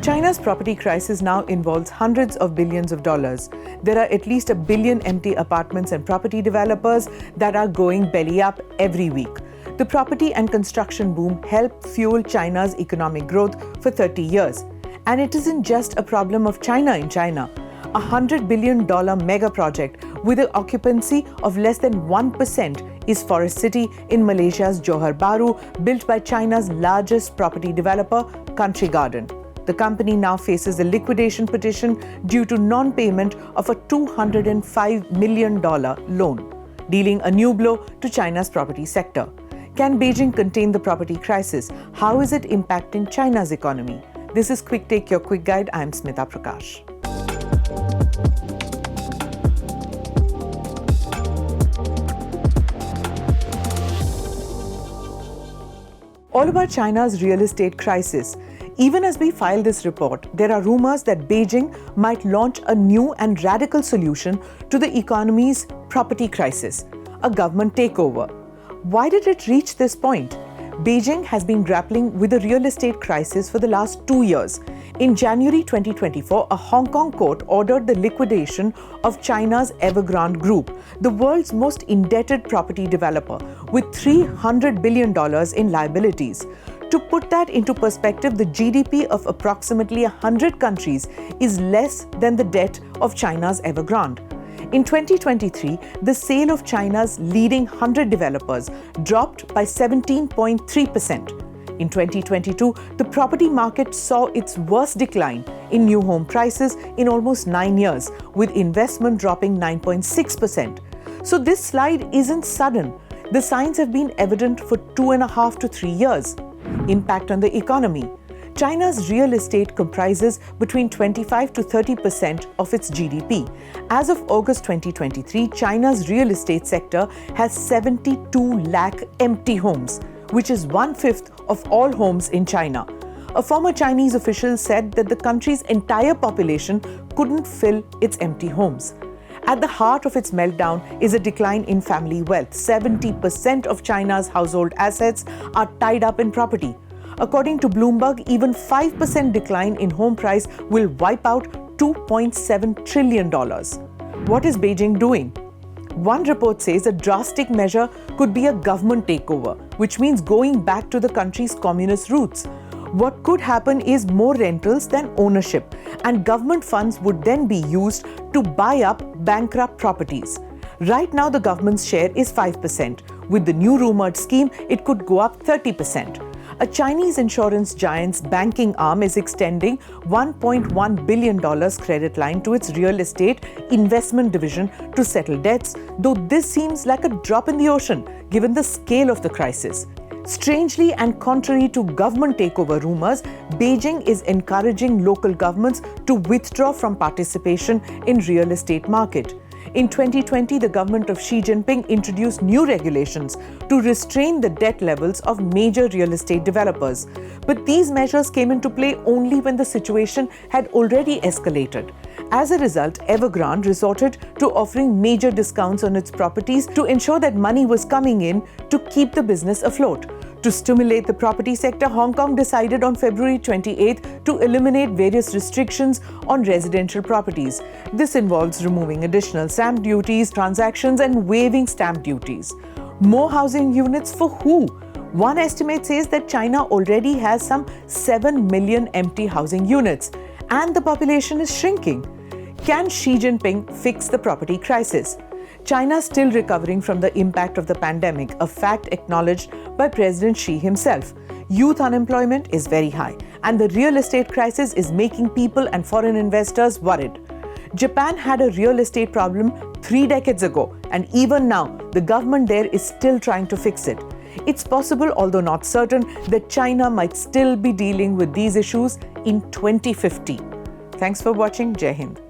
China's property crisis now involves hundreds of billions of dollars. There are at least 1 billion empty apartments and property developers that are going belly up every week. The property and construction boom helped fuel China's economic growth for 30 years. And it isn't just a problem of China in China. A $100 billion mega project with an occupancy of less than 1% is Forest City in Malaysia's Johor Bahru, built by China's largest property developer, Country Garden. The company now faces a liquidation petition due to non-payment of a $205 million loan, dealing a new blow to China's property sector. Can Beijing contain the property crisis? How is it impacting China's economy? This is Quick Take, your quick guide. I'm Smita Prakash. All about China's real estate crisis. Even as we file this report, there are rumors that Beijing might launch a new and radical solution to the economy's property crisis, a government takeover. Why did it reach this point? Beijing has been grappling with a real estate crisis for the last 2 years. In January 2024, a Hong Kong court ordered the liquidation of China's Evergrande Group, the world's most indebted property developer, with $300 billion in liabilities. To put that into perspective, the GDP of approximately 100 countries is less than the debt of China's Evergrande. In 2023, the sale of China's leading 100 developers dropped by 17.3%. In 2022, the property market saw its worst decline in new home prices in almost 9 years, with investment dropping 9.6%. So this slide isn't sudden. The signs have been evident for 2.5 to 3 years. Impact on the economy. China's real estate comprises between 25 to 30% of its GDP. As of August 2023, China's real estate sector has 72 lakh empty homes, which is 1/5 of all homes in China. A former Chinese official said that the country's entire population couldn't fill its empty homes. At the heart of its meltdown is a decline in family wealth. 70% of China's household assets are tied up in property. According to Bloomberg, even 5% decline in home price will wipe out $2.7 trillion. What is Beijing doing? One report says a drastic measure could be a government takeover, which means going back to the country's communist roots. What could happen is more rentals than ownership, and government funds would then be used to buy up bankrupt properties. Right now, the government's share is 5%. With the new rumored scheme, it could go up 30%. A Chinese insurance giant's banking arm is extending $1.1 billion credit line to its real estate investment division to settle debts, though this seems like a drop in the ocean given the scale of the crisis. Strangely, and contrary to government takeover rumors, Beijing is encouraging local governments to withdraw from participation in real estate market. In 2020, the government of Xi Jinping introduced new regulations to restrain the debt levels of major real estate developers. But these measures came into play only when the situation had already escalated. As a result, Evergrande resorted to offering major discounts on its properties to ensure that money was coming in to keep the business afloat. To stimulate the property sector, Hong Kong decided on February 28th to eliminate various restrictions on residential properties. This involves removing additional stamp duties, transactions, and waiving stamp duties. More housing units for who? One estimate says that China already has some 7 million empty housing units, and the population is shrinking. Can Xi Jinping fix the property crisis? China is still recovering from the impact of the pandemic, a fact acknowledged by President Xi himself. Youth unemployment is very high, and the real estate crisis is making people and foreign investors worried. Japan had a real estate problem 3 decades ago, and even now, the government there is still trying to fix it. It's possible, although not certain, that China might still be dealing with these issues in 2050. Thanks for watching. Jai Hind.